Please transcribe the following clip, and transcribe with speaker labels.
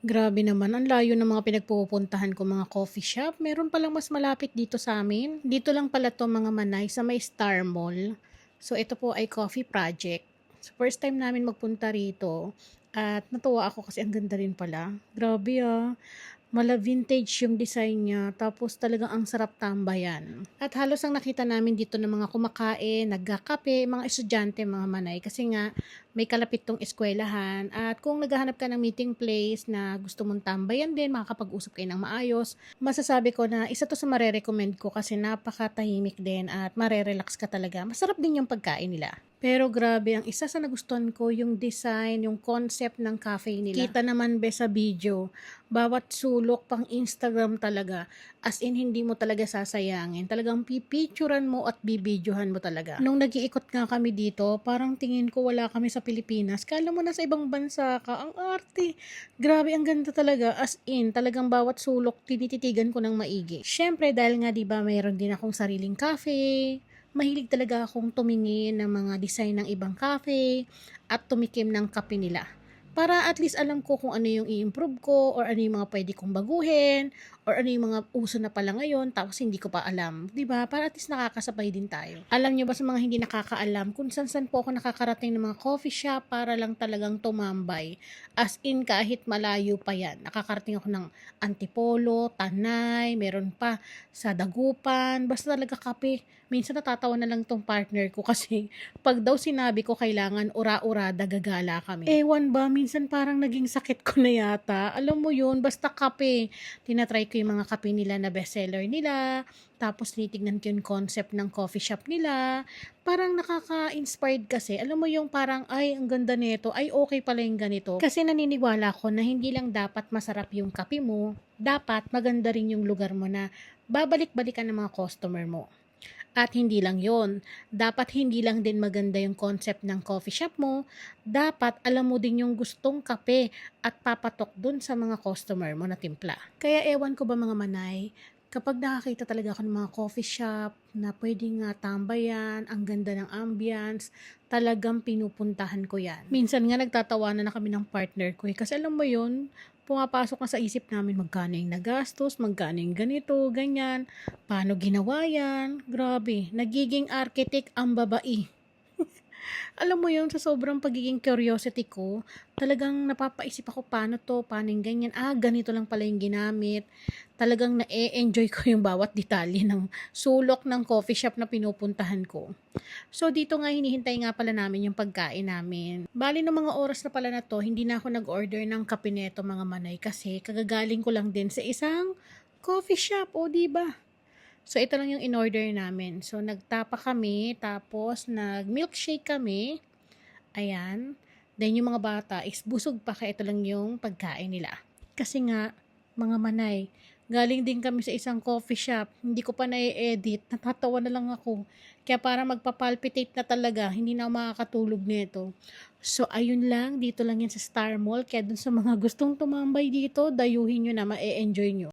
Speaker 1: Grabe naman, ang layo ng mga pinagpupuntahan ko mga coffee shop. Meron palang mas malapit dito sa amin. Dito lang pala 'to mga Manay sa may Star Mall. So ito po ay Coffee Project. So first time namin magpunta rito at natuwa ako kasi ang ganda rin pala. Grabe mala-vintage yung design niya, tapos talagang ang sarap tambayan. At halos ang nakita namin dito ng mga kumakain, nagkakape, mga estudyante, mga Manay. Kasi nga, may kalapit tong eskwelahan. At kung naghahanap ka ng meeting place na gusto mong tambayan din, makakapag-usap kayo ng maayos, masasabi ko na isa to sa marerecommend ko kasi napakatahimik din at marerelax ka talaga. Masarap din yung pagkain nila. Pero grabe, ang isa sa nagustuhan ko yung design, yung concept ng cafe nila. Kita naman be sa video, bawat sulok pang Instagram talaga. As in, hindi mo talaga sasayangin. Talagang pipicturan mo at bibidyohan mo talaga. Nung nag-iikot nga kami dito, parang tingin ko wala kami sa Pilipinas. Kala mo nasa ibang bansa ka. Ang arte. Grabe, ang ganda talaga. As in, talagang bawat sulok tinititigan ko ng maigi. Syempre, dahil nga 'di ba mayroon din akong sariling cafe, mahilig talaga akong tumingin ng mga design ng ibang cafe at tumikim ng kape nila. Para at least alam ko kung ano yung i-improve ko or ano yung mga pwede kong baguhin or ano yung mga uso na pala ngayon tapos hindi ko pa alam. 'Di ba? Para at least nakakasabay din tayo. Alam niyo ba sa mga hindi nakakaalam kung saan po ako nakakarating ng mga coffee shop para lang talagang tumambay. As in kahit malayo pa yan. Nakakarating ako ng Antipolo, Tanay, meron pa sa Dagupan, basta talaga kape. Minsan natatawa na lang tong partner ko kasi pag daw sinabi ko kailangan ura-urada gagala kami. Ewan ba, minsan parang naging sakit ko na yata. Alam mo yun, basta kape. Tinatry ko yung mga kape nila na bestseller nila. Tapos tinitignan ko yung concept ng coffee shop nila. Parang nakaka-inspired kasi. Alam mo yung parang, ay, ang ganda nito. Ay, okay pala yung ganito. Kasi naniniwala ko na hindi lang dapat masarap yung kape mo. Dapat maganda rin yung lugar mo na babalik-balikan ng mga customer mo. At hindi lang yon, dapat hindi lang din maganda yung concept ng coffee shop mo, dapat alam mo din yung gustong kape at papatok dun sa mga customer mo na timpla. Kaya ewan ko ba mga Manay, kapag nakakita talaga ako ng mga coffee shop na pwedeng nga tambayan, ang ganda ng ambience, talagang pinupuntahan ko yan. Minsan nga nagtatawanan na kami ng partner ko kasi alam mo yun, pumapasok na sa isip namin magkano yung nagastos, magkano yung ganito, ganyan. Paano ginawa yan? Grabe, nagiging architect ang babae. Alam mo yun, sa sobrang pagiging curiosity ko, talagang napapaisip ako paano yung ganyan. Ganito lang pala yung ginamit. Talagang na-enjoy ko yung bawat detalye ng sulok ng coffee shop na pinupuntahan ko. So dito nga hinihintay nga pala namin yung pagkain namin. Bali ng mga oras na pala na to, hindi na ako nag-order ng kape neto mga Manay kasi kagagaling ko lang din sa isang coffee shop, o di ba? So, ito lang yung in-order namin. So, nagtapa kami, tapos nag-milkshake kami. Ayan. Then, yung mga bata is busog pa, kaya ito lang yung pagkain nila. Kasi nga, mga Manay, galing din kami sa isang coffee shop. Hindi ko pa na-edit. Natatawa na lang ako. Kaya para magpapalpitate na talaga, hindi na ako makakatulog nito. So, ayun lang. Dito lang yan sa Star Mall. Kaya dun sa mga gustong tumambay dito, dayuhin nyo na, ma-enjoy nyo.